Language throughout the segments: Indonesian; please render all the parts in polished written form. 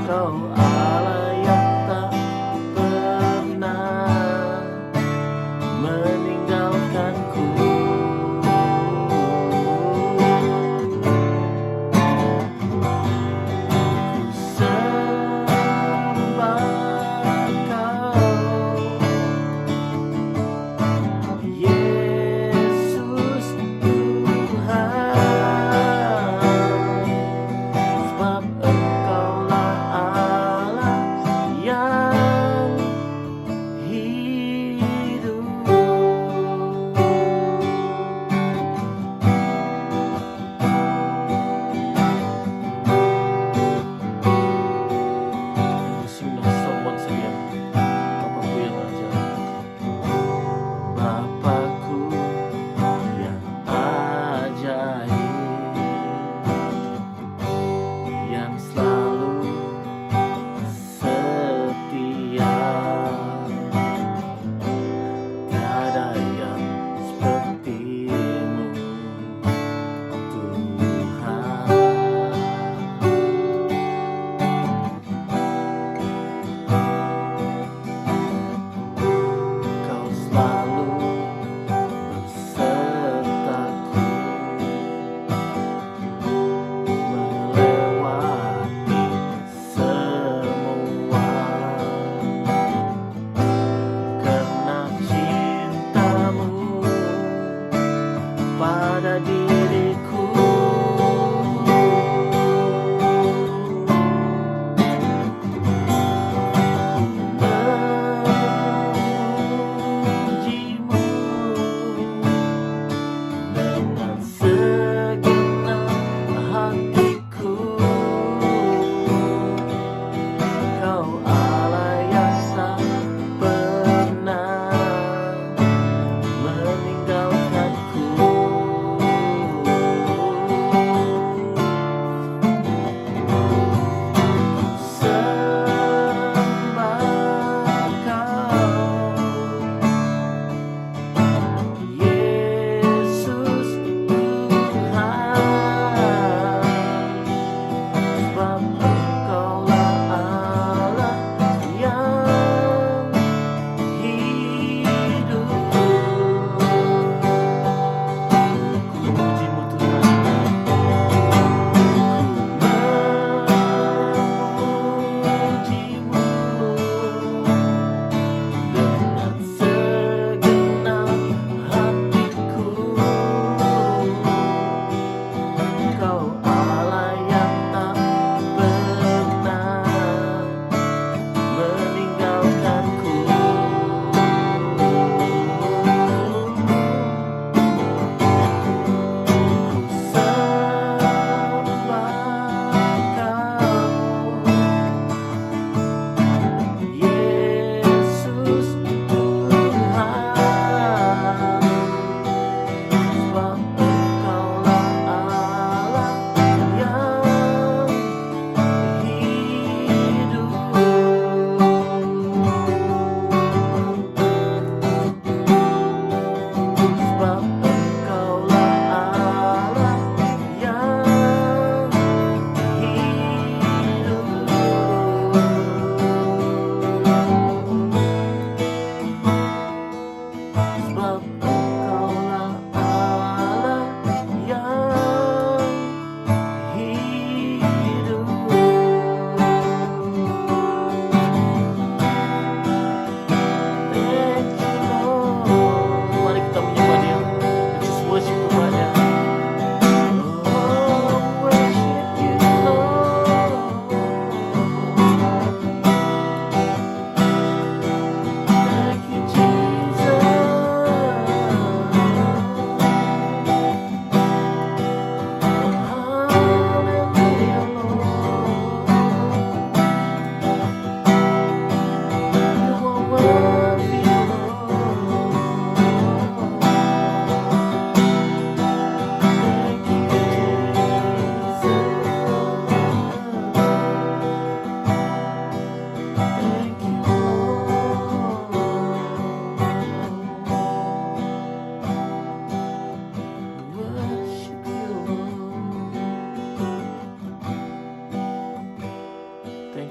Engkau Allah yang tak pernah meninggalkanku. Ku sembah Kau, Yesus Tuhan, sebab Engkaulah Allah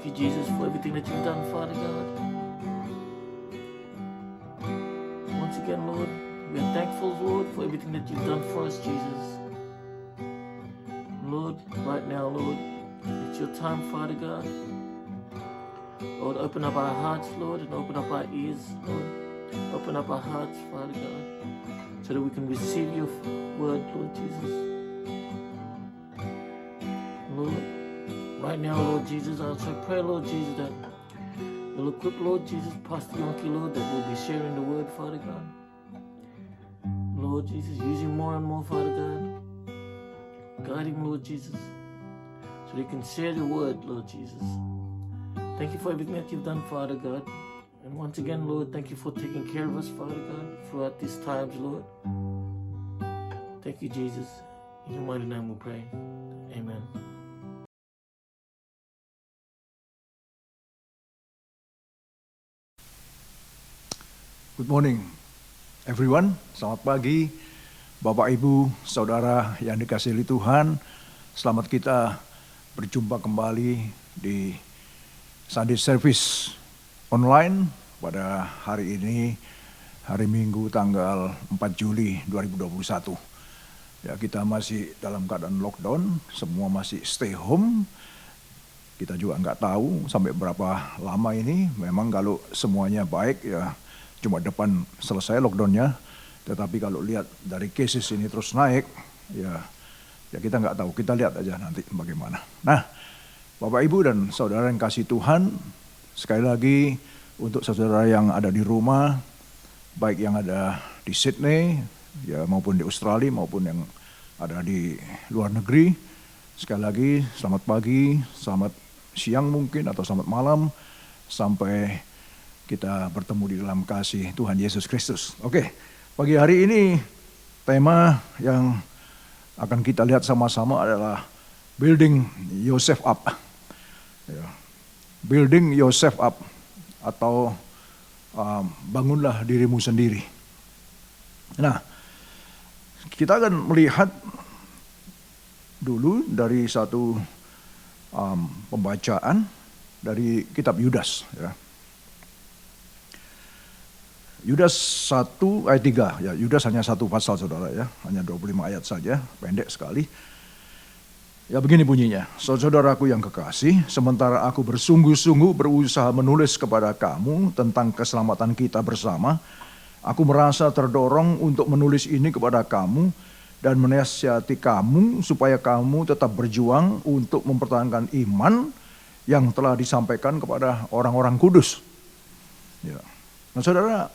Thank you, Jesus, for everything that you've done, Father God. Once again, Lord, we are thankful, Lord, for everything that you've done for us, Jesus. Lord, right now, Lord, it's your time, Father God. Lord, open up our hearts, Lord, and open up our ears, Lord. Open up our hearts, Father God, so that we can receive your word, Lord Jesus. Lord, right now, Lord Jesus, I also pray, Lord Jesus, that you'll equip, Lord Jesus, Pastor Yonke, Lord, that we'll be sharing the word, Father God. Lord Jesus, use him more and more, Father God. Guide him, Lord Jesus, so they can share the word, Lord Jesus. Thank you for everything that you've done, Father God. And once again, Lord, thank you for taking care of us, Father God, throughout these times, Lord. Thank you, Jesus. In your mighty name we pray. Amen. Good morning, everyone. Selamat pagi, Bapak, Ibu, Saudara yang dikasihi Tuhan. Selamat kita berjumpa kembali di Sunday Service online pada hari ini, hari Minggu tanggal 4 Juli 2021. Ya, kita masih dalam keadaan lockdown, semua masih stay home. Kita juga nggak tahu sampai berapa lama ini. Memang kalau semuanya baik ya cuma depan selesai lockdownnya. Tetapi kalau lihat dari cases ini terus naik, ya kita nggak tahu. Kita lihat aja nanti bagaimana. Nah, Bapak, Ibu, dan Saudara yang kasih Tuhan, sekali lagi untuk saudara yang ada di rumah, baik yang ada di Sydney, ya maupun di Australia, maupun yang ada di luar negeri, sekali lagi selamat pagi, selamat siang mungkin, atau selamat malam, sampai kita bertemu di dalam kasih Tuhan Yesus Kristus. Oke, pagi hari ini tema yang akan kita lihat sama-sama adalah Building Yourself Up. Ya. Building Yourself Up, atau bangunlah dirimu sendiri. Nah, kita akan melihat dulu dari satu pembacaan dari kitab Yudas. Ya. Yudas 1 ayat 3, ya Yudas hanya satu pasal saudara ya, hanya 25 ayat saja, pendek sekali. Ya begini bunyinya, saudaraku yang kekasih, sementara aku bersungguh-sungguh berusaha menulis kepada kamu tentang keselamatan kita bersama, aku merasa terdorong untuk menulis ini kepada kamu dan menasihati kamu supaya kamu tetap berjuang untuk mempertahankan iman yang telah disampaikan kepada orang-orang kudus. Ya. Nah saudara,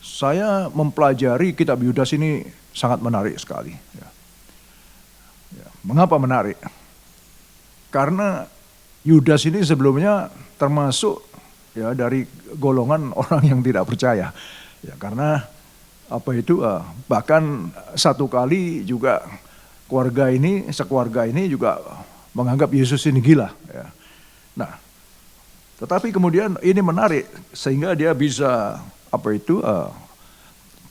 saya mempelajari kitab Yudas ini sangat menarik sekali. Ya. Mengapa menarik? Karena Yudas ini sebelumnya termasuk ya dari golongan orang yang tidak percaya. Ya, karena bahkan satu kali juga sekeluarga ini juga menganggap Yesus ini gila. Ya. Nah, tetapi kemudian ini menarik sehingga dia bisa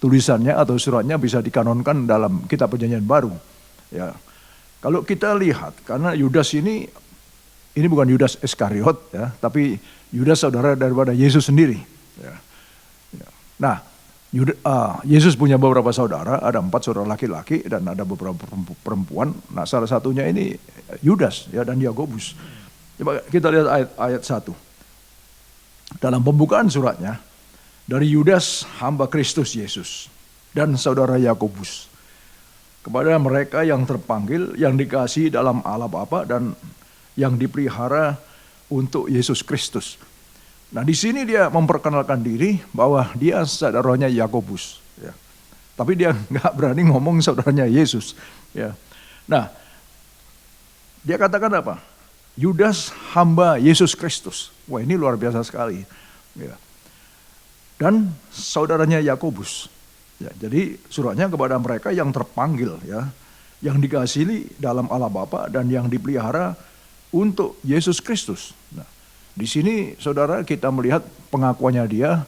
tulisannya atau suratnya bisa dikanonkan dalam kitab Perjanjian Baru. Ya. Kalau kita lihat, karena Yudas ini bukan Yudas Iskariot, ya, tapi Yudas saudara daripada Yesus sendiri. Ya. Ya. Nah, Yesus punya beberapa saudara, ada 4 saudara laki-laki dan ada beberapa perempuan. Nah, salah satunya ini Yudas ya, dan Yakobus. Coba kita lihat ayat 1. Dalam pembukaan suratnya, dari Yudas hamba Kristus Yesus dan saudara Yakobus, kepada mereka yang terpanggil, yang dikasihi dalam Allah Bapa dan yang dipelihara untuk Yesus Kristus. Nah di sini dia memperkenalkan diri bahwa dia saudaranya Yakobus. Ya. Tapi dia nggak berani ngomong saudaranya Yesus. Ya. Nah dia katakan apa? Yudas hamba Yesus Kristus. Wah ini luar biasa sekali. Ya. Dan saudaranya Yakobus. Ya, jadi suratnya kepada mereka yang terpanggil ya, yang dikasihi dalam Allah Bapa dan yang dipelihara untuk Yesus Kristus. Nah, di sini saudara kita melihat pengakuannya dia,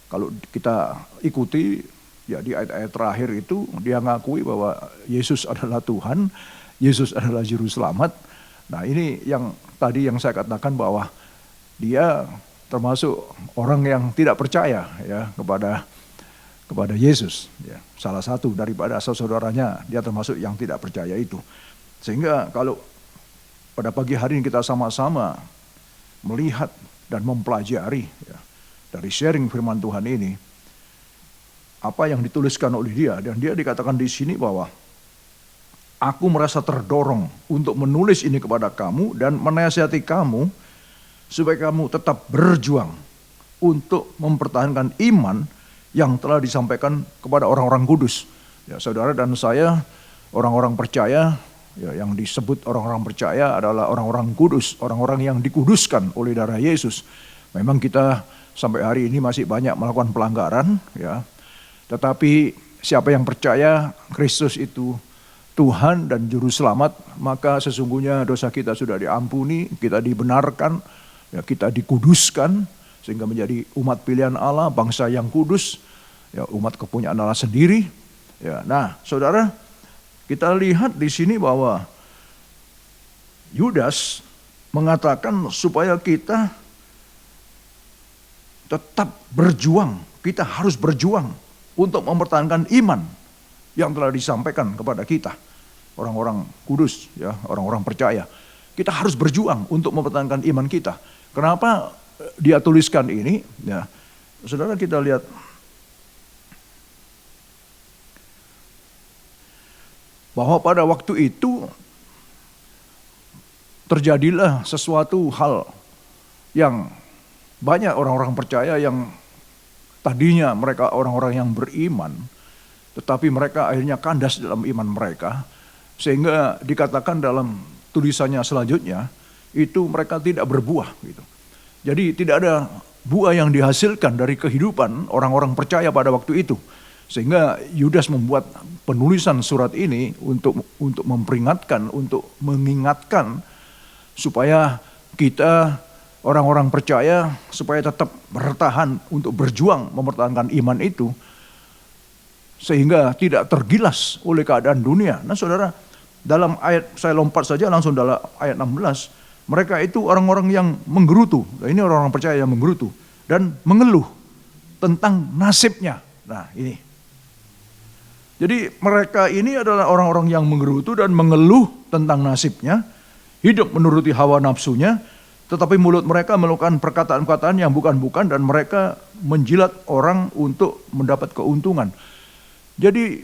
kalau kita ikuti ya di ayat-ayat terakhir itu dia ngakui bahwa Yesus adalah Tuhan, Yesus adalah juru selamat. Nah, ini yang tadi yang saya katakan bahwa dia termasuk orang yang tidak percaya ya kepada Yesus. Ya. Salah satu daripada saudaranya, dia termasuk yang tidak percaya itu. Sehingga kalau pada pagi hari ini kita sama-sama melihat dan mempelajari ya, dari sharing firman Tuhan ini, apa yang dituliskan oleh dia, dan dia dikatakan di sini bahwa aku merasa terdorong untuk menulis ini kepada kamu dan menasihati kamu supaya kamu tetap berjuang untuk mempertahankan iman yang telah disampaikan kepada orang-orang kudus. Ya, saudara dan saya orang-orang percaya, ya, yang disebut orang-orang percaya adalah orang-orang kudus, orang-orang yang dikuduskan oleh darah Yesus. Memang kita sampai hari ini masih banyak melakukan pelanggaran, ya. Tetapi siapa yang percaya Kristus itu Tuhan dan Juru Selamat, maka sesungguhnya dosa kita sudah diampuni, kita dibenarkan, ya, kita dikuduskan, sehingga menjadi umat pilihan Allah, bangsa yang kudus, ya, umat kepunyaan Allah sendiri. Ya, nah, saudara, kita lihat di sini bahwa Yudas mengatakan supaya kita tetap berjuang, kita harus berjuang untuk mempertahankan iman yang telah disampaikan kepada kita, orang-orang kudus, ya, orang-orang percaya. Kita harus berjuang untuk mempertahankan iman kita. Kenapa dia tuliskan ini? Ya, saudara, kita lihat bahwa pada waktu itu terjadilah sesuatu hal yang banyak orang-orang percaya yang tadinya mereka orang-orang yang beriman, tetapi mereka akhirnya kandas dalam iman mereka, sehingga dikatakan dalam tulisannya selanjutnya itu mereka tidak berbuah gitu. Jadi tidak ada buah yang dihasilkan dari kehidupan orang-orang percaya pada waktu itu. Sehingga Yudas membuat penulisan surat ini untuk memperingatkan, untuk mengingatkan supaya kita orang-orang percaya supaya tetap bertahan untuk berjuang mempertahankan iman itu. Sehingga tidak tergilas oleh keadaan dunia. Nah, saudara, dalam ayat, saya lompat saja langsung dalam ayat 16. Mereka itu orang-orang yang menggerutu. Nah, ini orang-orang percaya yang menggerutu. Dan mengeluh tentang nasibnya. Nah, ini. Jadi mereka ini adalah orang-orang yang menggerutu dan mengeluh tentang nasibnya. Hidup menuruti hawa nafsunya. Tetapi mulut mereka melakukan perkataan-perkataan yang bukan-bukan. Dan mereka menjilat orang untuk mendapat keuntungan. Jadi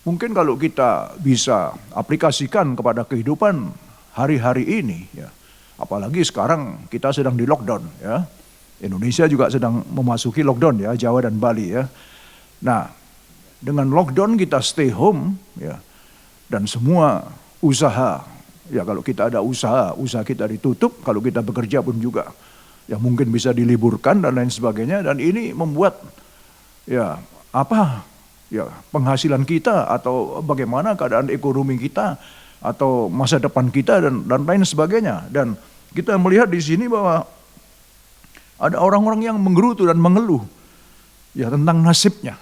mungkin kalau kita bisa aplikasikan kepada kehidupan hari-hari ini, ya, apalagi sekarang kita sedang di lockdown, ya. Indonesia juga sedang memasuki lockdown, ya, Jawa dan Bali, ya. Nah, dengan lockdown kita stay home, ya, dan semua usaha, ya, kalau kita ada usaha kita ditutup, kalau kita bekerja pun juga, ya, mungkin bisa diliburkan dan lain sebagainya. Dan ini membuat, ya, ya, penghasilan kita atau bagaimana keadaan ekonomi kita atau masa depan kita dan lain sebagainya. Dan kita melihat di sini bahwa ada orang-orang yang menggerutu dan mengeluh, ya, tentang nasibnya.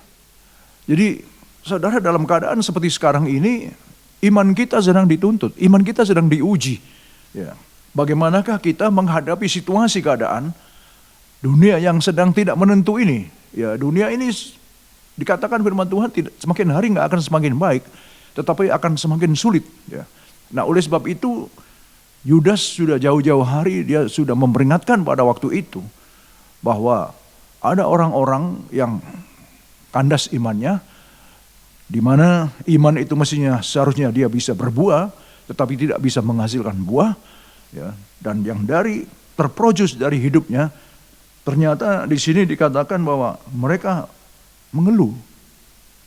Jadi saudara, dalam keadaan seperti sekarang ini iman kita sedang dituntut, iman kita sedang diuji. Ya, bagaimanakah kita menghadapi situasi keadaan dunia yang sedang tidak menentu ini? Ya, dunia ini dikatakan firman Tuhan semakin hari nggak akan semakin baik, tetapi akan semakin sulit. Ya. Nah, oleh sebab itu Yudas sudah jauh-jauh hari dia sudah memperingatkan pada waktu itu bahwa ada orang-orang yang kandas imannya, di mana iman itu mestinya seharusnya dia bisa berbuah, tetapi tidak bisa menghasilkan buah. Ya. Dan yang terprojus dari hidupnya, ternyata di sini dikatakan bahwa mereka mengeluh,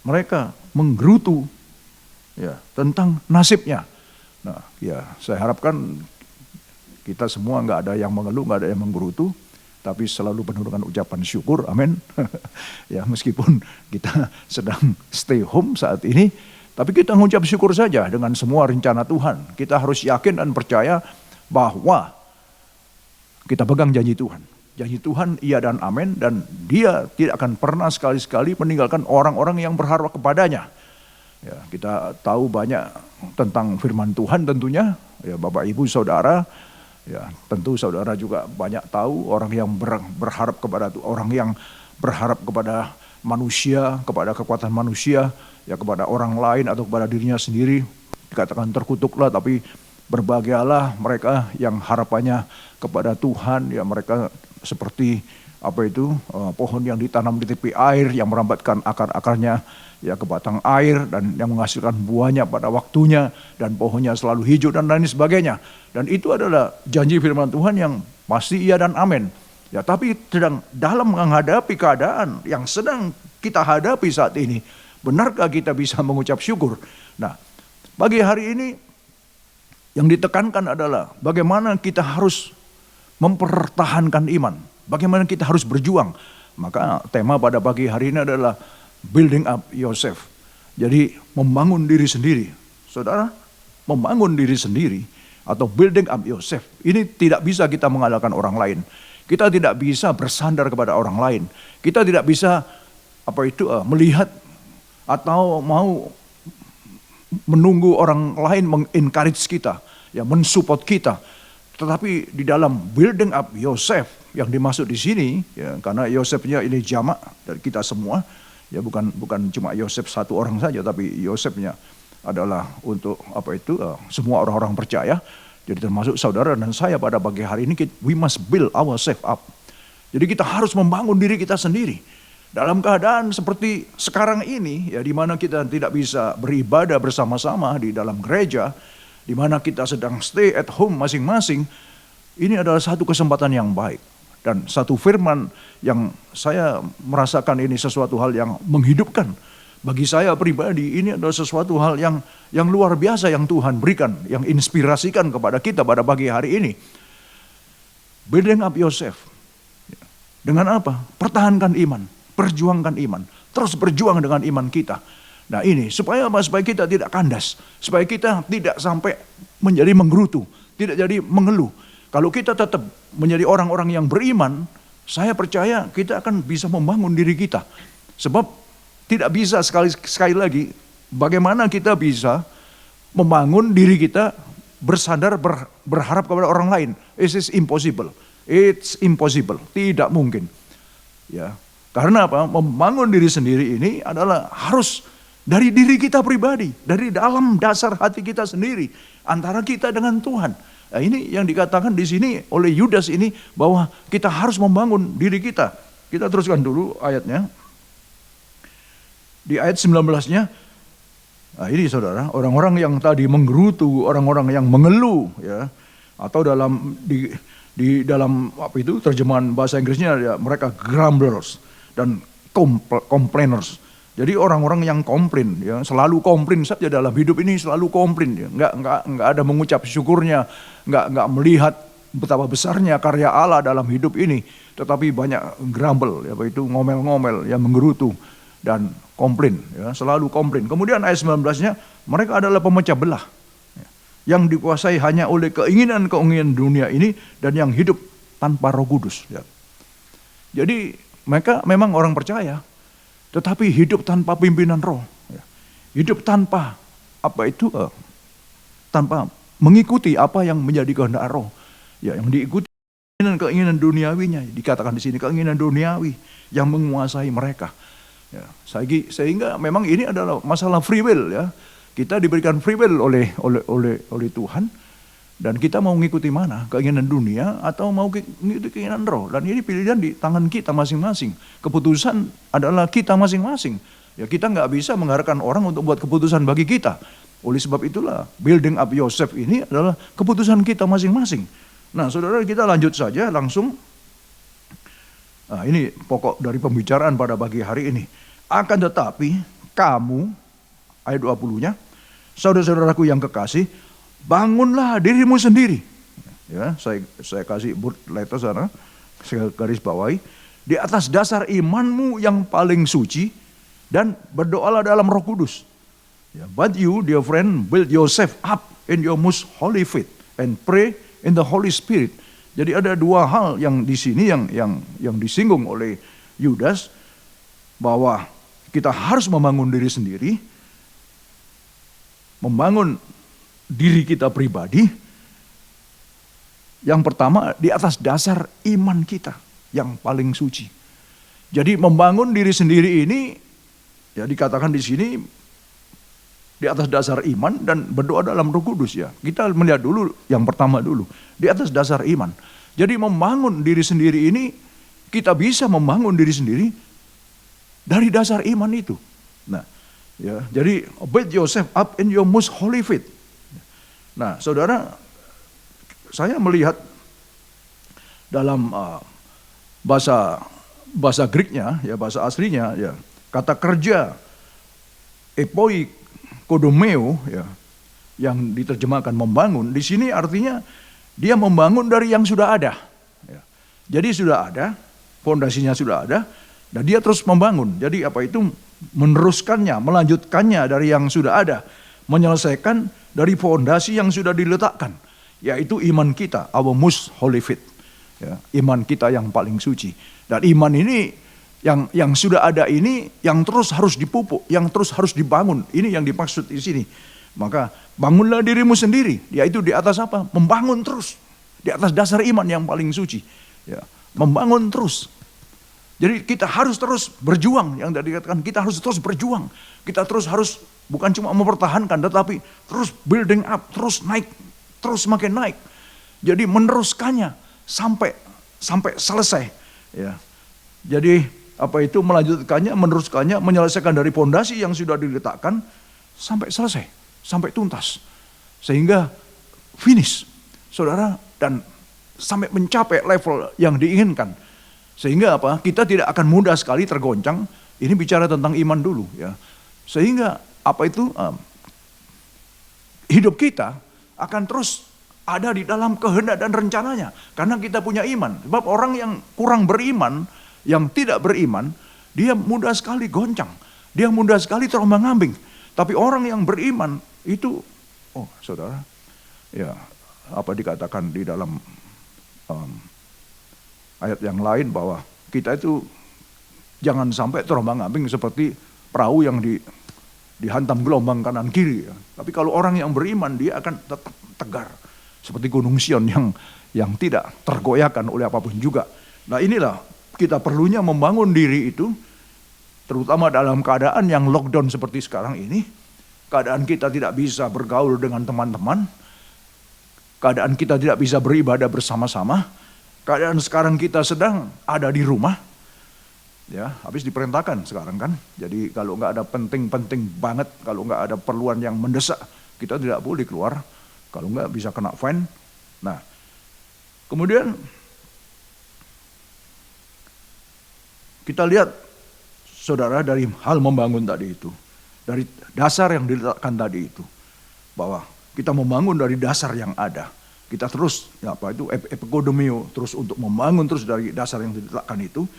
mereka menggerutu, ya, tentang nasibnya. Nah, ya, saya harapkan kita semua nggak ada yang mengeluh, nggak ada yang menggerutu, tapi selalu penuh dengan ucapan syukur, amin. Ya, meskipun kita sedang stay home saat ini, tapi kita mengucap syukur saja dengan semua rencana Tuhan. Kita harus yakin dan percaya bahwa kita pegang janji Tuhan. Janji Tuhan iya dan amin, dan dia tidak akan pernah sekali-sekali meninggalkan orang-orang yang berharap kepadanya. Ya, kita tahu banyak tentang firman Tuhan tentunya, ya, Bapak Ibu Saudara, Ya, tentu saudara juga banyak tahu orang yang berharap kepada orang yang berharap kepada manusia, kepada kekuatan manusia, ya kepada orang lain atau kepada dirinya sendiri, dikatakan terkutuklah, tapi berbahagialah mereka yang harapannya kepada Tuhan, ya mereka seperti pohon yang ditanam di tepi air yang merambatkan akar-akarnya ya ke batang air dan yang menghasilkan buahnya pada waktunya dan pohonnya selalu hijau dan lain sebagainya. Dan itu adalah janji firman Tuhan yang pasti iya dan amin. Ya, tapi dalam menghadapi keadaan yang sedang kita hadapi saat ini, benarkah kita bisa mengucap syukur? Nah, pagi hari ini yang ditekankan adalah bagaimana kita harus mempertahankan iman. Bagaimana kita harus berjuang. Maka tema pada pagi hari ini adalah building up yourself. Jadi membangun diri sendiri. Saudara, membangun diri sendiri atau building up yourself. Ini tidak bisa kita mengalahkan orang lain. Kita tidak bisa bersandar kepada orang lain. Kita tidak bisa melihat atau mau menunggu orang lain mengencourage kita, ya mensupport kita. Tetapi di dalam building up yourself yang dimaksud di sini, ya, karena Yosefnya ini jamak dari kita semua, ya bukan cuma Yosef satu orang saja, tapi Yosefnya adalah untuk semua orang-orang percaya. Jadi termasuk saudara dan saya pada pagi hari ini, we must build ourselves up. Jadi kita harus membangun diri kita sendiri. Dalam keadaan seperti sekarang ini, ya di mana kita tidak bisa beribadah bersama-sama di dalam gereja, di mana kita sedang stay at home masing-masing, ini adalah satu kesempatan yang baik. Dan satu firman yang saya merasakan ini sesuatu hal yang menghidupkan. Bagi saya pribadi ini adalah sesuatu hal yang luar biasa yang Tuhan berikan, yang inspirasikan kepada kita pada pagi hari ini. Building up yourself. Dengan apa? Pertahankan iman, perjuangkan iman, terus berjuang dengan iman kita. Nah ini supaya apa? Supaya kita tidak kandas, supaya kita tidak sampai menjadi menggerutu, tidak jadi mengeluh. Kalau kita tetap menjadi orang-orang yang beriman, saya percaya kita akan bisa membangun diri kita. Sebab tidak bisa sekali lagi bagaimana kita bisa membangun diri kita bersandar berharap kepada orang lain. It is impossible. It's impossible. Tidak mungkin. Ya. Karena apa? Membangun diri sendiri ini adalah harus dari diri kita pribadi, dari dalam dasar hati kita sendiri, antara kita dengan Tuhan. Nah, ini yang dikatakan di sini oleh Yudas ini bahwa kita harus membangun diri kita. Kita teruskan dulu ayatnya. Di ayat 19-nya, nah ini saudara, orang-orang yang tadi menggerutu, orang-orang yang mengeluh, ya, atau di dalam terjemahan bahasa Inggrisnya ya, mereka grumblers dan complainers. Jadi orang-orang yang komplain, ya, selalu komplain saja dalam hidup ini, selalu komplain, ya. Nggak ada mengucap syukurnya, nggak melihat betapa besarnya karya Allah dalam hidup ini, tetapi banyak grumble, ya, ngomel-ngomel, ya, menggerutu dan komplain, ya, selalu komplain. Kemudian ayat 19-nya, mereka adalah pemecah belah, ya, yang dikuasai hanya oleh keinginan-keinginan dunia ini dan yang hidup tanpa Roh Kudus. Ya. Jadi mereka memang orang percaya, tetapi hidup tanpa pimpinan roh, hidup tanpa tanpa mengikuti apa yang menjadi kehendak roh, ya, yang diikuti keinginan duniawinya, dikatakan di sini keinginan duniawi yang menguasai mereka, ya, sehingga memang ini adalah masalah free will, ya, kita diberikan free will oleh Tuhan. Dan kita mau mengikuti mana? Keinginan dunia atau mau mengikuti keinginan roh? Dan ini pilihan di tangan kita masing-masing. Keputusan adalah kita masing-masing. Ya, kita nggak bisa mengharapkan orang untuk buat keputusan bagi kita. Oleh sebab itulah building up yourself ini adalah keputusan kita masing-masing. Nah, saudara, kita lanjut saja langsung. Nah, ini pokok dari pembicaraan pada pagi hari ini. Akan tetapi kamu, ayat 20-nya, saudara-saudaraku yang kekasih, bangunlah dirimu sendiri. Ya, saya kasih letter sana, saya garis bawahi. Di atas dasar imanmu yang paling suci dan berdoalah dalam Roh Kudus. Ya, but you, dear friend, build yourself up in your most holy faith and pray in the Holy Spirit. Jadi ada dua hal yang di sini yang disinggung oleh Yudas, bahwa kita harus membangun diri sendiri, membangun diri kita pribadi, Yang pertama di atas dasar iman kita yang paling suci. Jadi membangun diri sendiri ini, ya dikatakan di sini di atas dasar iman dan berdoa dalam Roh Kudus ya. Kita melihat dulu yang pertama dulu, di atas dasar iman. Jadi membangun diri sendiri ini, kita bisa membangun diri sendiri dari dasar iman itu. Nah, ya, jadi build yourself up in your most holy faith. Nah, saudara, saya melihat dalam bahasa Greeknya, ya bahasa aslinya, ya kata kerja epoi kodomeo, ya yang diterjemahkan membangun, di sini artinya dia membangun dari yang sudah ada. Ya. Jadi sudah ada, fondasinya sudah ada, dan dia terus membangun. Jadi apa itu meneruskannya, melanjutkannya dari yang sudah ada, menyelesaikan dari fondasi yang sudah diletakkan, yaitu iman kita, our most holy faith. Ya, iman kita yang paling suci. Dan iman ini yang sudah ada ini yang terus harus dipupuk, yang terus harus dibangun. Ini yang dimaksud di sini. Maka bangunlah dirimu sendiri, yaitu di atas apa? Membangun terus. Di atas dasar iman yang paling suci. Ya, membangun terus. Jadi kita harus terus berjuang, yang tadi dikatakan kita harus terus berjuang. Kita terus harus bukan cuma mempertahankan, tetapi terus building up, terus naik, terus makin naik. Jadi meneruskannya sampai selesai. Ya. Jadi apa itu melanjutkannya, meneruskannya, menyelesaikan dari fondasi yang sudah diletakkan sampai selesai, sampai tuntas. Sehingga finish, saudara, dan sampai mencapai level yang diinginkan. Sehingga apa? Kita tidak akan mudah sekali tergoncang. Ini bicara tentang iman dulu, ya. Sehingga apa itu hidup kita akan terus ada di dalam kehendak dan rencananya. Karena kita punya iman. Sebab orang yang kurang beriman, yang tidak beriman, dia mudah sekali goncang. Dia mudah sekali terombang-ambing. Tapi orang yang beriman itu, oh saudara, ya apa dikatakan di dalam ayat yang lain bahwa kita itu jangan sampai terombang-ambing seperti perahu yang dihantam gelombang kanan kiri. Ya. Tapi kalau orang yang beriman dia akan tetap tegar. Seperti Gunung Sion yang tidak tergoyahkan oleh apapun juga. Nah inilah kita perlunya membangun diri itu, terutama dalam keadaan yang lockdown seperti sekarang ini. Keadaan kita tidak bisa bergaul dengan teman-teman. Keadaan kita tidak bisa beribadah bersama-sama. Keadaan sekarang kita sedang ada di rumah. Ya, habis diperintahkan sekarang kan. Jadi kalau nggak ada penting-penting banget, kalau nggak ada perluan yang mendesak, kita tidak boleh keluar. Kalau enggak bisa kena fine. Nah, kemudian kita lihat saudara dari hal membangun tadi itu. Dari dasar yang diletakkan tadi itu. Bahwa kita membangun dari dasar yang ada. Kita terus, ya apa itu, epigodomio, terus untuk membangun terus dari dasar yang diletakkan itu.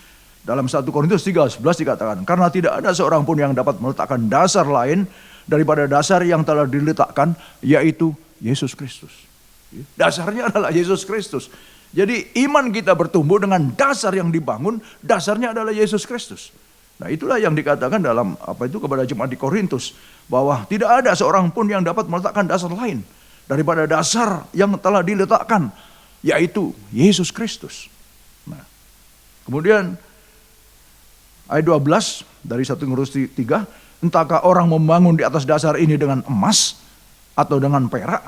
Dalam 1 Korintus 3:11 dikatakan, karena tidak ada seorang pun yang dapat meletakkan dasar lain daripada dasar yang telah diletakkan, yaitu Yesus Kristus. Dasarnya adalah Yesus Kristus. Jadi iman kita bertumbuh dengan dasar yang dibangun, dasarnya adalah Yesus Kristus. Nah itulah yang dikatakan dalam apa itu kepada jemaat di Korintus, bahwa tidak ada seorang pun yang dapat meletakkan dasar lain daripada dasar yang telah diletakkan, yaitu Yesus Kristus. Nah, kemudian ayat 12 dari 1 Korintus 3, entahkah orang membangun di atas dasar ini dengan emas, atau dengan perak,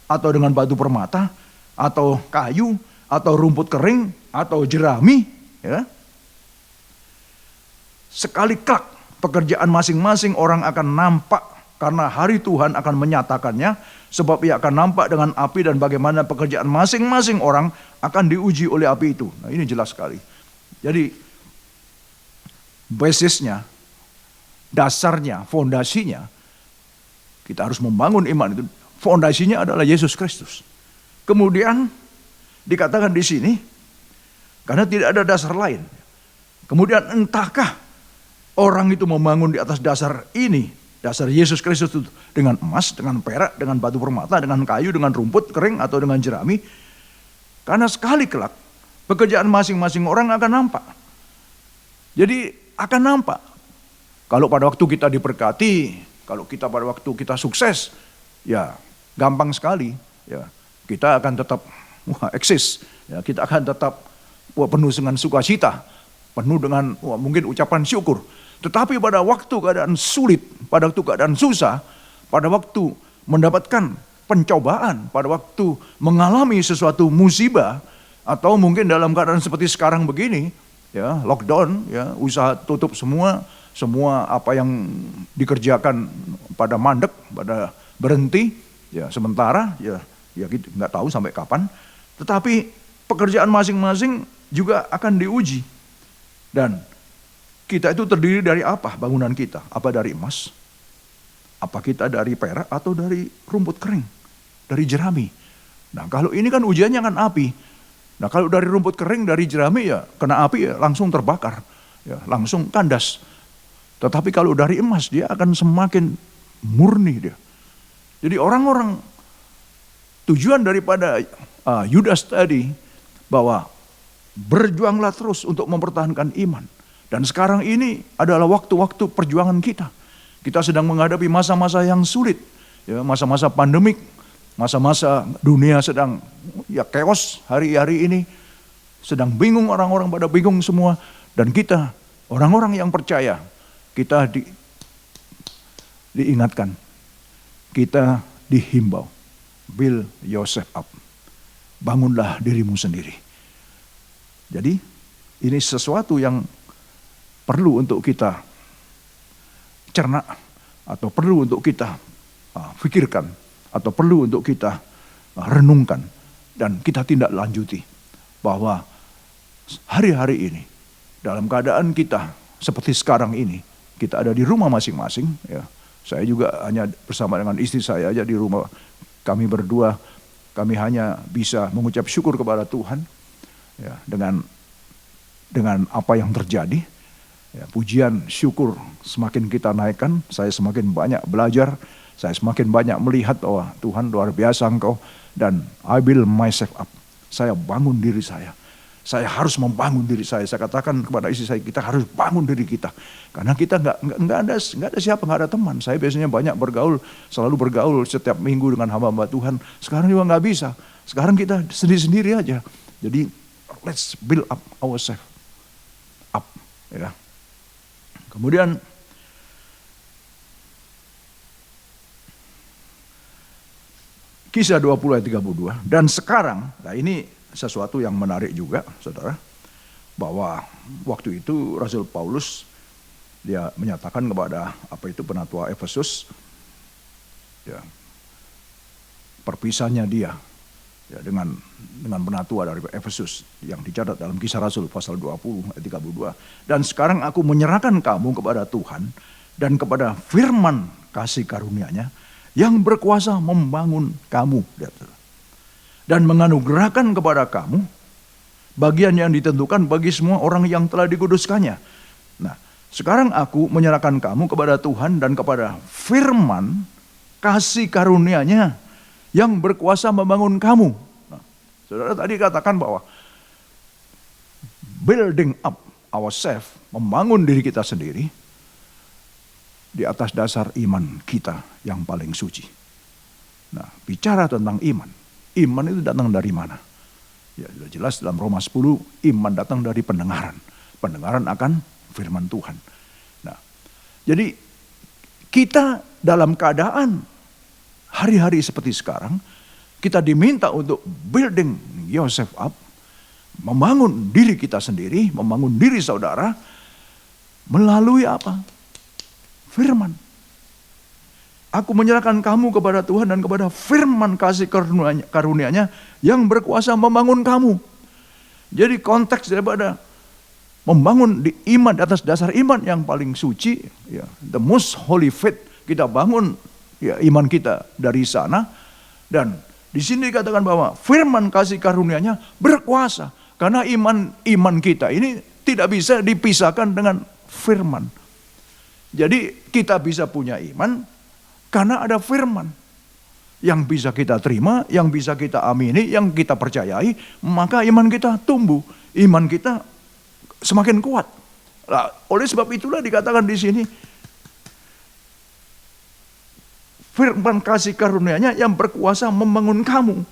atau dengan batu permata, atau kayu, atau rumput kering, atau jerami, ya. Sekali kelak pekerjaan masing-masing orang akan nampak, karena hari Tuhan akan menyatakannya, sebab ia akan nampak dengan api dan bagaimana pekerjaan masing-masing orang akan diuji oleh api itu. Nah ini jelas sekali. Jadi basisnya, dasarnya, fondasinya, kita harus membangun iman itu. Fondasinya adalah Yesus Kristus. Kemudian dikatakan di sini, karena tidak ada dasar lain. Kemudian entahkah orang itu membangun di atas dasar ini, dasar Yesus Kristus itu, dengan emas, dengan perak, dengan batu permata, dengan kayu, dengan rumput kering, atau dengan jerami. Karena sekali kelak pekerjaan masing-masing orang akan nampak. Jadi akan nampak. Kalau pada waktu kita diberkati, kalau kita pada waktu kita sukses, ya gampang sekali. Ya, kita akan tetap eksis. Ya, kita akan tetap penuh dengan sukacita, penuh dengan mungkin ucapan syukur. Tetapi pada waktu keadaan sulit, pada waktu keadaan susah, pada waktu mendapatkan pencobaan, pada waktu mengalami sesuatu musibah, atau mungkin dalam keadaan seperti sekarang begini, ya lockdown, ya usaha tutup semua apa yang dikerjakan pada mandek, pada berhenti, ya sementara, ya kita nggak tahu sampai kapan. Tetapi pekerjaan masing-masing juga akan diuji. Dan kita itu terdiri dari apa bangunan kita? Apa dari emas? Apa kita dari perak atau dari rumput kering? Dari jerami? Nah kalau ini kan ujiannya kan api. Nah kalau dari rumput kering, dari jerami ya kena api ya langsung terbakar. Ya, langsung kandas. Tetapi kalau dari emas dia akan semakin murni dia. Jadi orang-orang tujuan daripada Yudas tadi bahwa berjuanglah terus untuk mempertahankan iman. Dan sekarang ini adalah waktu-waktu perjuangan kita. Kita sedang menghadapi masa-masa yang sulit. Ya, masa-masa pandemik, masa-masa dunia sedang ya chaos hari-hari ini. Sedang bingung, orang-orang pada bingung semua. Dan kita, orang-orang yang percaya, kita diingatkan, kita dihimbau, build yourself up, bangunlah dirimu sendiri. Jadi ini sesuatu yang perlu untuk kita cerna, atau perlu untuk kita pikirkan, atau perlu untuk kita renungkan, dan kita tindak lanjuti, bahwa hari-hari ini dalam keadaan kita seperti sekarang ini, kita ada di rumah masing-masing. Ya. Saya juga hanya bersama dengan istri saya aja di rumah. Kami berdua, kami hanya bisa mengucap syukur kepada Tuhan ya, dengan apa yang terjadi. Ya, pujian syukur semakin kita naikkan, saya semakin banyak belajar, saya semakin banyak melihat bahwa Tuhan luar biasa Engkau, dan I build myself up. Saya bangun diri saya. Saya harus membangun diri saya. Saya katakan kepada istri saya, kita harus bangun diri kita. Karena kita nggak ada siapa, nggak ada teman. Saya biasanya banyak bergaul, selalu bergaul setiap minggu dengan hamba-hamba Tuhan. Sekarang juga nggak bisa. Sekarang kita sendiri-sendiri aja. Jadi let's build up ourselves up. Ya. Kemudian Kisah 20 ayat 32. Dan sekarang, nah ini sesuatu yang menarik juga, saudara, bahwa waktu itu Rasul Paulus dia menyatakan kepada penatua Efesus, ya, perpisahnya dia ya, dengan penatua dari Efesus yang dicatat dalam Kisah Rasul pasal 20 ayat 32. Dan sekarang aku menyerahkan kamu kepada Tuhan dan kepada firman kasih karunia-Nya yang berkuasa membangun kamu dan menganugerahkan kepada kamu bagian yang ditentukan bagi semua orang yang telah dikuduskannya. Nah, sekarang aku menyerahkan kamu kepada Tuhan dan kepada firman kasih karunia-Nya yang berkuasa membangun kamu. Nah, saudara tadi katakan bahwa building up ourselves, membangun diri kita sendiri di atas dasar iman kita yang paling suci. Nah, bicara tentang iman. Iman itu datang dari mana? Ya, sudah jelas dalam Roma 10, iman datang dari pendengaran. Pendengaran akan firman Tuhan. Nah, jadi kita dalam keadaan hari-hari seperti sekarang, kita diminta untuk building yourself up, membangun diri kita sendiri, membangun diri saudara, melalui apa? Firman. Aku menyerahkan kamu kepada Tuhan dan kepada firman kasih karunia-Nya yang berkuasa membangun kamu. Jadi konteks daripada membangun di iman di atas dasar iman yang paling suci, ya, the most holy faith, kita bangun ya, iman kita dari sana. Dan di sini dikatakan bahwa firman kasih karunia-Nya berkuasa. Karena iman kita ini tidak bisa dipisahkan dengan firman. Jadi kita bisa punya iman karena ada firman yang bisa kita terima, yang bisa kita amini, yang kita percayai, maka iman kita tumbuh, iman kita semakin kuat. Nah, oleh sebab itulah dikatakan di sini firman kasih karunia-Nya yang berkuasa membangun kamu.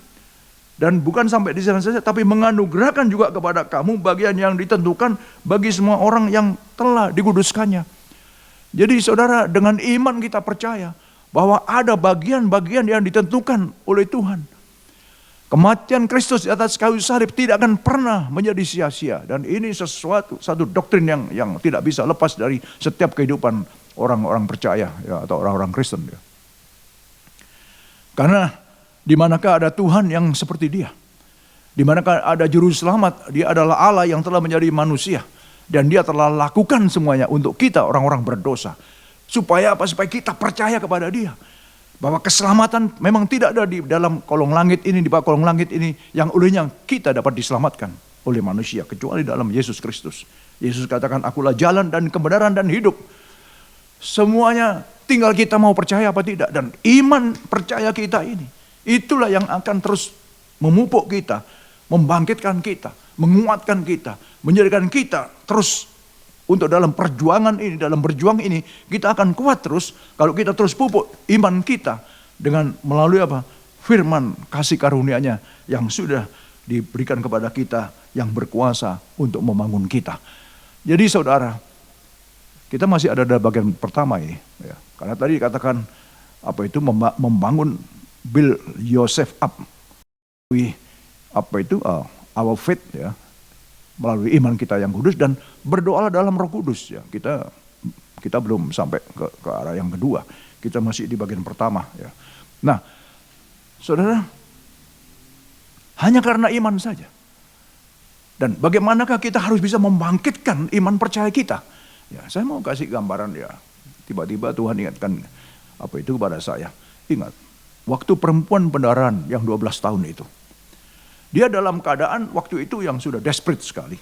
Dan bukan sampai di sana saja, tapi menganugerahkan juga kepada kamu bagian yang ditentukan bagi semua orang yang telah dikuduskannya. Jadi saudara, dengan iman kita percaya bahwa ada bagian-bagian yang ditentukan oleh Tuhan. Kematian Kristus di atas kayu salib tidak akan pernah menjadi sia-sia. Dan ini satu doktrin yang tidak bisa lepas dari setiap kehidupan orang-orang percaya ya, atau orang-orang Kristen. Ya. Karena di manakah ada Tuhan yang seperti Dia? Di manakah ada juru selamat? Dia adalah Allah yang telah menjadi manusia. Dan Dia telah lakukan semuanya untuk kita orang-orang berdosa. Supaya apa? Supaya kita percaya kepada Dia. Bahwa keselamatan memang tidak ada di dalam kolong langit ini, di bawah kolong langit ini, yang olehnya kita dapat diselamatkan oleh manusia, kecuali dalam Yesus Kristus. Yesus katakan, akulah jalan dan kebenaran dan hidup. Semuanya tinggal kita mau percaya apa tidak. Dan iman percaya kita ini, itulah yang akan terus memupuk kita, membangkitkan kita, menguatkan kita, menjadikan kita terus untuk dalam perjuangan ini, dalam berjuang ini, kita akan kuat terus kalau kita terus pupuk iman kita dengan melalui apa? Firman kasih karunia-Nya yang sudah diberikan kepada kita yang berkuasa untuk membangun kita. Jadi saudara, kita masih ada dalam bagian pertama ini. Ya. Karena tadi dikatakan apa itu membangun, build yourself up. Apa itu? Our faith ya. Melalui iman kita yang kudus dan berdoalah dalam Roh Kudus ya. Kita belum sampai ke arah yang kedua. Kita masih di bagian pertama ya. Nah, saudara, hanya karena iman saja. Dan bagaimanakah kita harus bisa membangkitkan iman percaya kita? Ya, saya mau kasih gambaran ya. Tiba-tiba Tuhan ingatkan apa itu kepada saya. Ingat, waktu perempuan pendarahan yang 12 tahun itu. Dia dalam keadaan waktu itu yang sudah desperate sekali.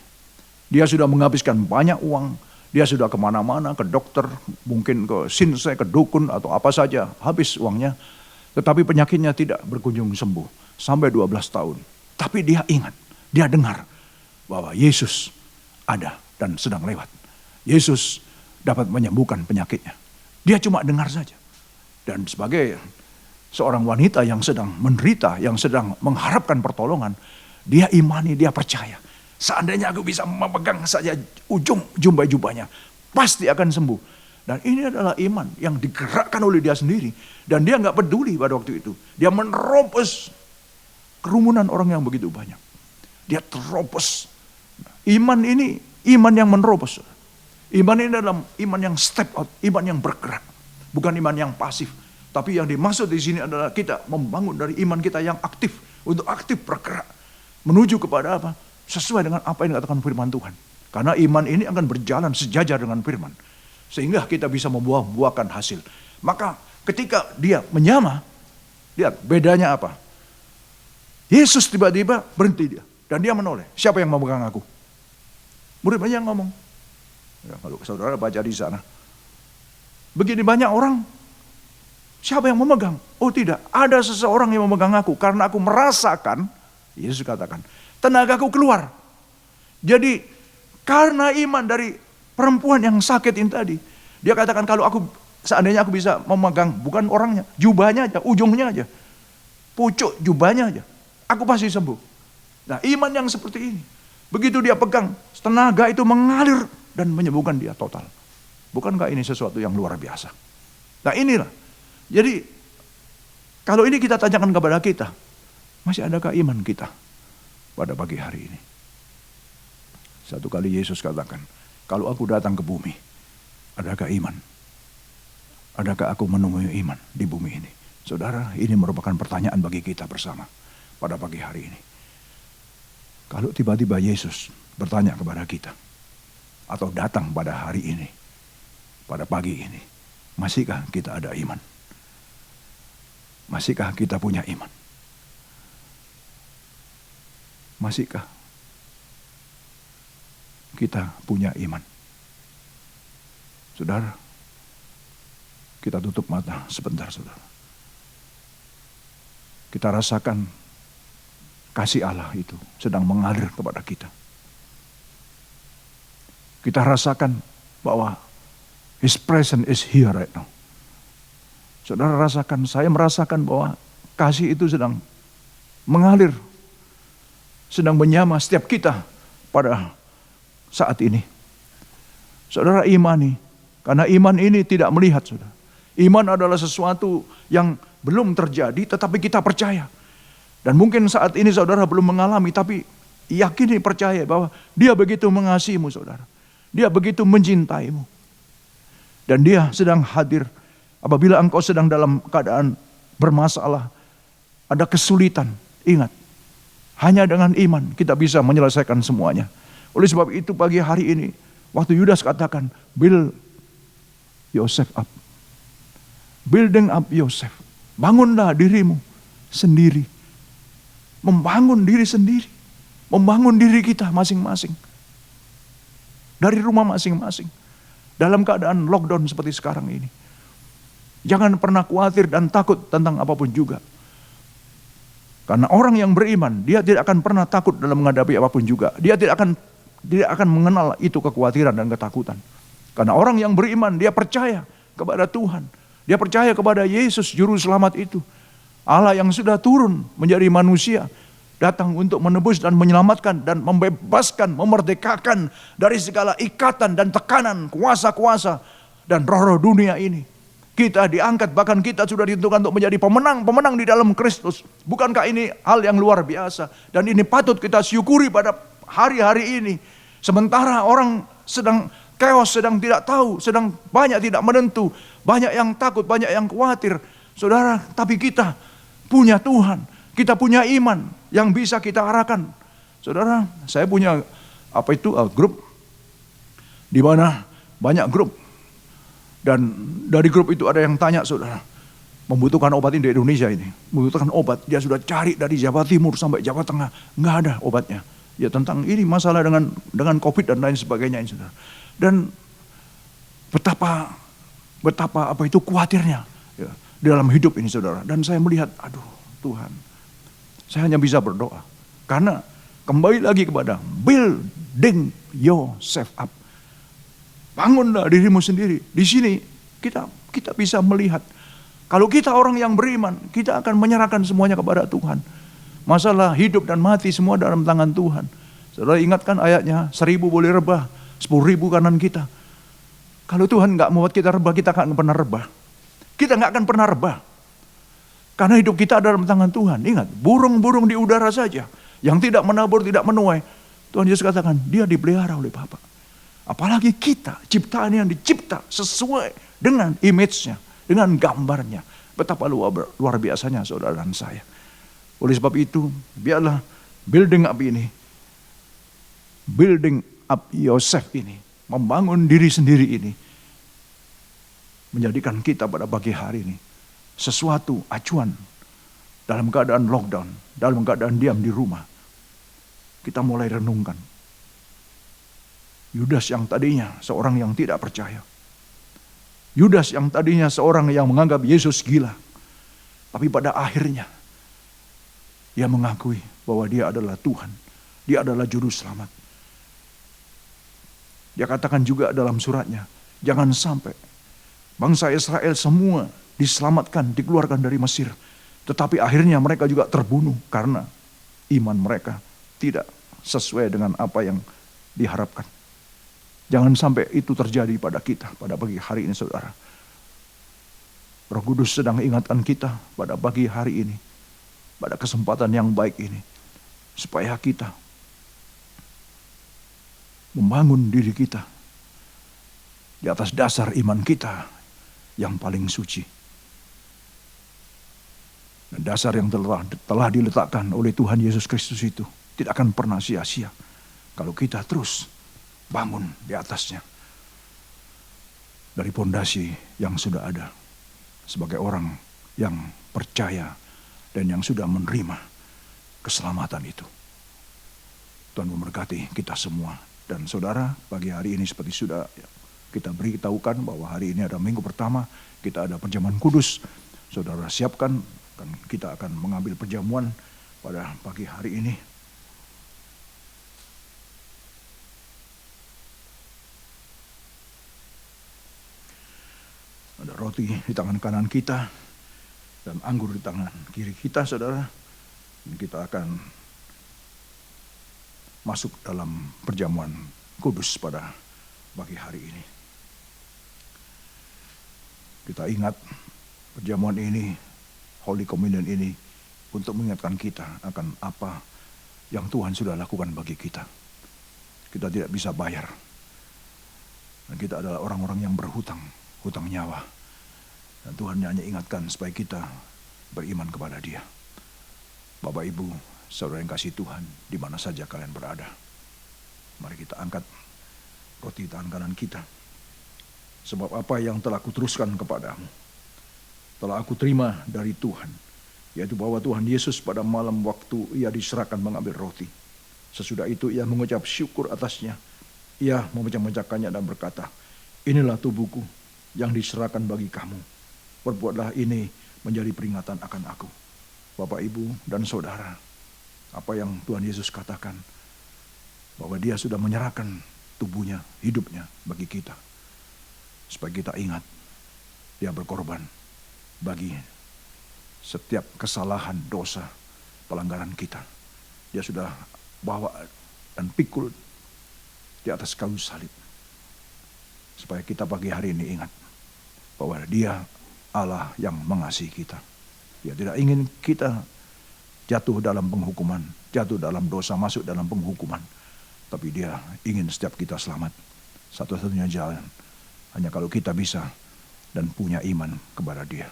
Dia sudah menghabiskan banyak uang. Dia sudah kemana-mana, ke dokter, mungkin ke sinsai, ke dukun atau apa saja. Habis uangnya. Tetapi penyakitnya tidak berkunjung sembuh. Sampai 12 tahun. Tapi dia ingat, dia dengar bahwa Yesus ada dan sedang lewat. Yesus dapat menyembuhkan penyakitnya. Dia cuma dengar saja. Dan sebagai seorang wanita yang sedang menderita, yang sedang mengharapkan pertolongan, dia imani, dia percaya. Seandainya aku bisa memegang saja ujung jubah-jubahnya, pasti akan sembuh. Dan ini adalah iman yang digerakkan oleh dia sendiri. Dan dia nggak peduli pada waktu itu. Dia menerobos kerumunan orang yang begitu banyak. Dia terobos. Iman ini iman yang menerobos. Iman ini adalah iman yang step out, iman yang bergerak. Bukan iman yang pasif. Tapi yang dimaksud di sini adalah kita membangun dari iman kita yang aktif. Untuk aktif bergerak. Menuju kepada apa? Sesuai dengan apa yang dikatakan firman Tuhan. Karena iman ini akan berjalan sejajar dengan firman. Sehingga kita bisa membuahkan hasil. Maka ketika dia menyamar, lihat bedanya apa? Yesus tiba-tiba berhenti dia. Dan dia menoleh. Siapa yang memegang aku? Murid-muridnya ngomong. Ya, kalau saudara baca di sana. Begini banyak orang. Siapa yang memegang? Oh tidak, ada seseorang yang memegang aku. Karena aku merasakan, Yesus katakan, tenagaku keluar. Jadi karena iman dari perempuan yang sakit ini tadi. Dia katakan kalau seandainya aku bisa memegang, bukan orangnya, jubahnya aja, ujungnya aja. Pucuk jubahnya aja. Aku pasti sembuh. Nah iman yang seperti ini. Begitu dia pegang, tenaga itu mengalir dan menyembuhkan dia total. Bukankah ini sesuatu yang luar biasa? Nah inilah. Jadi, kalau ini kita tanyakan kepada kita, masih adakah iman kita pada pagi hari ini? Satu kali Yesus katakan, kalau aku datang ke bumi, adakah iman? Adakah aku menemui iman di bumi ini? Saudara, ini merupakan pertanyaan bagi kita bersama pada pagi hari ini. Kalau tiba-tiba Yesus bertanya kepada kita, atau datang pada hari ini, pada pagi ini, masihkah kita ada iman? Masihkah kita punya iman? Masihkah kita punya iman? Saudara, kita tutup mata sebentar, saudara. Kita rasakan kasih Allah itu sedang mengalir kepada kita. Kita rasakan bahwa His presence is here right now. Saudara rasakan, saya merasakan bahwa kasih itu sedang mengalir sedang menyamar setiap kita pada saat ini. Saudara, imani, karena iman ini tidak melihat, saudara. Iman adalah sesuatu yang belum terjadi, tetapi kita percaya. Dan mungkin saat ini saudara belum mengalami, tapi yakini, percaya bahwa Dia begitu mengasihimu, saudara. Dia begitu mencintaimu. Dan Dia sedang hadir apabila engkau sedang dalam keadaan bermasalah, ada kesulitan. Ingat, hanya dengan iman kita bisa menyelesaikan semuanya. Oleh sebab itu pagi hari ini, waktu Yudas katakan, build yourself up. Building up yourself. Bangunlah dirimu sendiri. Membangun diri sendiri. Membangun diri kita masing-masing. Dari rumah masing-masing. Dalam keadaan lockdown seperti sekarang ini. Jangan pernah khawatir dan takut tentang apapun juga. Karena orang yang beriman, dia tidak akan pernah takut dalam menghadapi apapun juga. Dia tidak akan mengenal itu kekhawatiran dan ketakutan. Karena orang yang beriman, dia percaya kepada Tuhan. Dia percaya kepada Yesus Juru Selamat itu. Allah yang sudah turun menjadi manusia. Datang untuk menebus dan menyelamatkan dan membebaskan, memerdekakan dari segala ikatan dan tekanan, kuasa-kuasa dan roh-roh dunia ini. Kita diangkat, bahkan kita sudah ditentukan untuk menjadi pemenang di dalam Kristus. Bukankah ini hal yang luar biasa? Dan ini patut kita syukuri pada hari-hari ini. Sementara orang sedang chaos, sedang tidak tahu, sedang banyak tidak menentu. Banyak yang takut, banyak yang khawatir. Saudara, tapi kita punya Tuhan. Kita punya iman yang bisa kita arahkan. Saudara, saya punya grup. Di mana banyak grup. Dan dari grup itu ada yang tanya, saudara, membutuhkan obat ini di Indonesia ini. Membutuhkan obat, dia sudah cari dari Jawa Timur sampai Jawa Tengah. Nggak ada obatnya. Ya tentang ini masalah dengan COVID dan lain sebagainya ini, saudara. Dan betapa khawatirnya ya, di dalam hidup ini, saudara. Dan saya melihat, aduh Tuhan, saya hanya bisa berdoa. Karena kembali lagi kepada building yourself up. Bangunlah dirimu sendiri. Di sini kita bisa melihat. Kalau kita orang yang beriman, kita akan menyerahkan semuanya kepada Tuhan. Masalah hidup dan mati semua dalam tangan Tuhan. Saudara ingatkan ayatnya, 1.000 boleh rebah, 10.000 kanan kita. Kalau Tuhan gak membuat kita rebah, kita gak akan pernah rebah. Kita gak akan pernah rebah. Karena hidup kita dalam tangan Tuhan. Ingat, burung-burung di udara saja, yang tidak menabur, tidak menuai. Tuhan Yesus katakan, dia dipelihara oleh Bapa. Apalagi kita, ciptaan yang dicipta sesuai dengan image-nya, dengan gambarnya. Betapa luar biasanya saudara dan saya. Oleh sebab itu, biarlah building up yourself ini, membangun diri sendiri ini, menjadikan kita pada pagi hari ini sesuatu acuan dalam keadaan lockdown, dalam keadaan diam di rumah. Kita mulai renungkan. Yudas yang tadinya seorang yang tidak percaya. Yudas yang tadinya seorang yang menganggap Yesus gila. Tapi pada akhirnya dia mengakui bahwa dia adalah Tuhan. Dia adalah Juru Selamat. Dia katakan juga dalam suratnya, jangan sampai bangsa Israel semua diselamatkan, dikeluarkan dari Mesir. Tetapi akhirnya mereka juga terbunuh karena iman mereka tidak sesuai dengan apa yang diharapkan. Jangan sampai itu terjadi pada kita pada pagi hari ini, saudara. Roh Kudus sedang ingatkan kita pada pagi hari ini, pada kesempatan yang baik ini, supaya kita membangun diri kita di atas dasar iman kita yang paling suci. Dan dasar yang telah diletakkan oleh Tuhan Yesus Kristus itu tidak akan pernah sia-sia kalau kita terus bangun di atasnya dari pondasi yang sudah ada sebagai orang yang percaya dan yang sudah menerima keselamatan itu. Tuhan memberkati kita semua. Dan saudara, pagi hari ini seperti sudah kita beritahukan bahwa hari ini ada minggu pertama, kita ada perjamuan kudus. Saudara siapkan dan kita akan mengambil perjamuan pada pagi hari ini. Ada roti di tangan kanan kita dan anggur di tangan kiri kita, saudara. Dan kita akan masuk dalam perjamuan kudus pada pagi hari ini. Kita ingat perjamuan ini, Holy Communion ini, untuk mengingatkan kita akan apa yang Tuhan sudah lakukan bagi kita. Kita tidak bisa bayar. Dan kita adalah orang-orang yang berhutang, hutang nyawa. Dan Tuhan hanya ingatkan supaya kita beriman kepada Dia. Bapak, Ibu, saudara yang kasih Tuhan, di mana saja kalian berada, mari kita angkat roti tangan kanan kita. Sebab apa yang telah kuteruskan kepadamu, telah aku terima dari Tuhan, yaitu bahwa Tuhan Yesus pada malam waktu ia diserahkan mengambil roti. Sesudah itu ia mengucap syukur atasnya. Ia memecah-mecahkannya dan berkata, inilah tubuhku yang diserahkan bagi kamu. Perbuatlah ini menjadi peringatan akan aku. Bapak, Ibu, dan Saudara, apa yang Tuhan Yesus katakan, bahwa Dia sudah menyerahkan tubuhnya, hidupnya bagi kita. Supaya kita ingat, Dia berkorban bagi setiap kesalahan, dosa, pelanggaran kita. Dia sudah bawa dan pikul di atas kayu salib. Supaya kita pagi hari ini ingat bahwa Dia Allah yang mengasihi kita. Dia tidak ingin kita jatuh dalam penghukuman, jatuh dalam dosa, masuk dalam penghukuman. Tapi Dia ingin setiap kita selamat. Satu-satunya jalan hanya kalau kita bisa dan punya iman kepada Dia.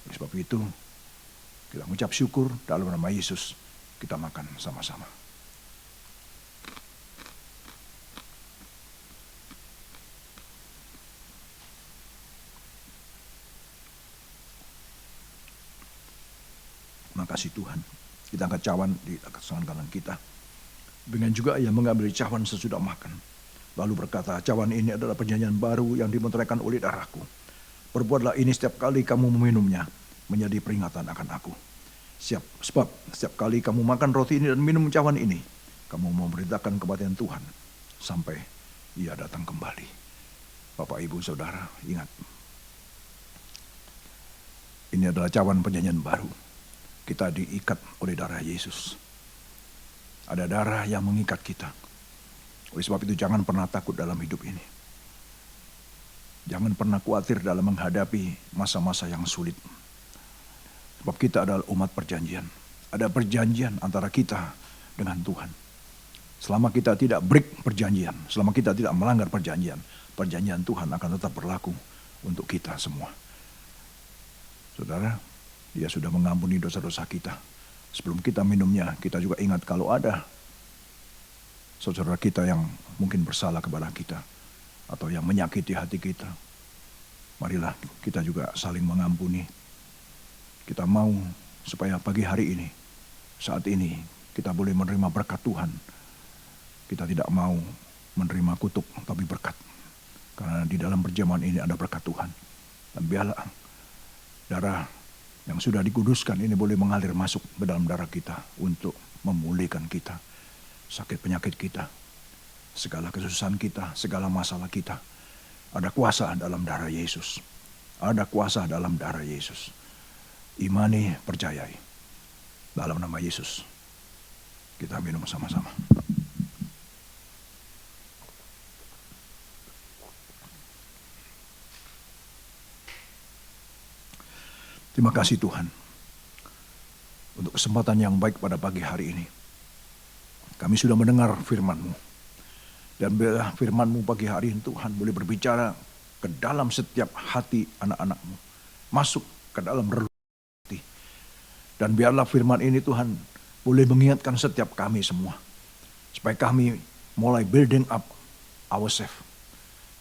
Oleh sebab itu, kita mengucap syukur dalam nama Yesus. Kita makan sama-sama. Makasih Tuhan. Kita angkat cawan di tangan kanan kita. Dengan juga ia mengambil cawan sesudah makan. Lalu berkata, cawan ini adalah perjanjian baru yang dimeteraikan oleh darahku. Perbuatlah ini setiap kali kamu meminumnya, menjadi peringatan akan aku. Sebab setiap kali kamu makan roti ini dan minum cawan ini, kamu memberitakan kematian Tuhan sampai Ia datang kembali. Bapak, Ibu, Saudara, ingat. Ini adalah cawan perjanjian baru. Kita diikat oleh darah Yesus. Ada darah yang mengikat kita. Oleh sebab itu jangan pernah takut dalam hidup ini. Jangan pernah khawatir dalam menghadapi masa-masa yang sulit. Sebab kita adalah umat perjanjian. Ada perjanjian antara kita dengan Tuhan. Selama kita tidak break perjanjian, selama kita tidak melanggar perjanjian, perjanjian Tuhan akan tetap berlaku untuk kita semua. Saudara, Dia sudah mengampuni dosa-dosa kita. Sebelum kita minumnya, kita juga ingat kalau ada saudara kita yang mungkin bersalah kepada kita atau yang menyakiti hati kita. Marilah kita juga saling mengampuni. Kita mau supaya pagi hari ini, saat ini, kita boleh menerima berkat Tuhan. Kita tidak mau menerima kutuk, tapi berkat. Karena di dalam perjamuan ini ada berkat Tuhan. Dan biarlah darah yang sudah dikuduskan ini boleh mengalir masuk ke dalam darah kita untuk memulihkan kita, sakit penyakit kita, segala kesusahan kita, segala masalah kita. Ada kuasa dalam darah Yesus. Ada kuasa dalam darah Yesus. Imani, percayai. Dalam nama Yesus, kita minum sama-sama. Terima kasih Tuhan untuk kesempatan yang baik pada pagi hari ini. Kami sudah mendengar firman-Mu. Dan bila firman-Mu pagi hari ini Tuhan boleh berbicara ke dalam setiap hati anak-anak-Mu. Masuk ke dalam relung hati. Dan biarlah firman ini Tuhan boleh mengingatkan setiap kami semua. Supaya kami mulai building up ourselves.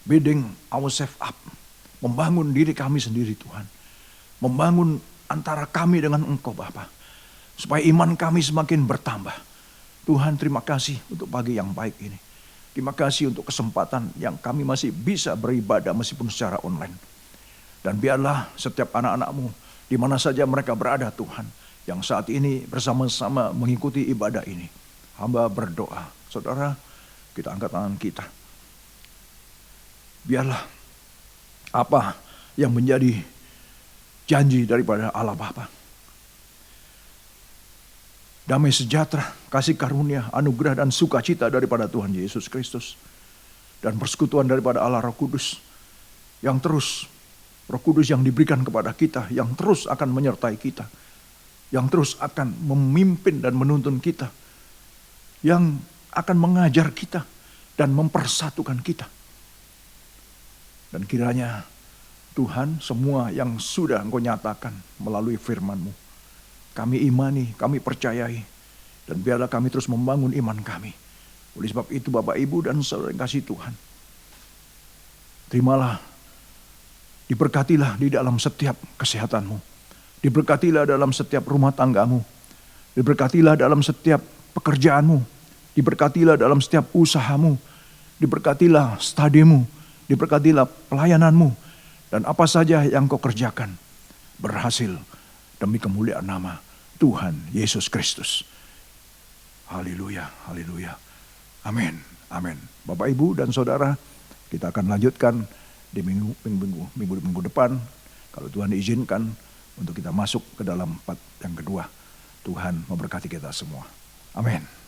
Building ourselves up. Membangun diri kami sendiri Tuhan. Membangun antara kami dengan Engkau Bapa. Supaya iman kami semakin bertambah. Tuhan terima kasih untuk pagi yang baik ini. Terima kasih untuk kesempatan yang kami masih bisa beribadah meskipun secara online. Dan biarlah setiap anak-anak-Mu di mana saja mereka berada Tuhan. Yang saat ini bersama-sama mengikuti ibadah ini. Hamba berdoa. Saudara, kita angkat tangan kita. Biarlah apa yang menjadi janji daripada Allah Bapa damai sejahtera, kasih karunia, anugerah dan sukacita daripada Tuhan Yesus Kristus. Dan persekutuan daripada Allah Roh Kudus yang terus, Roh Kudus yang diberikan kepada kita, yang terus akan menyertai kita, yang terus akan memimpin dan menuntun kita, yang akan mengajar kita dan mempersatukan kita. Dan kiranya Tuhan, semua yang sudah Engkau nyatakan melalui firman-Mu, kami imani, kami percayai, dan biarlah kami terus membangun iman kami. Oleh sebab itu Bapak, Ibu, dan saudara yang kasih Tuhan, terimalah, diberkatilah di dalam setiap kesehatanmu, diberkatilah dalam setiap rumah tanggamu, diberkatilah dalam setiap pekerjaanmu, diberkatilah dalam setiap usahamu, diberkatilah studimu, diberkatilah pelayananmu, dan apa saja yang kau kerjakan berhasil demi kemuliaan nama Tuhan Yesus Kristus. Haleluya, haleluya. Amin, amin. Bapak, Ibu, dan saudara, kita akan lanjutkan di minggu depan, kalau Tuhan izinkan, untuk kita masuk ke dalam part yang kedua. Tuhan memberkati kita semua. Amin.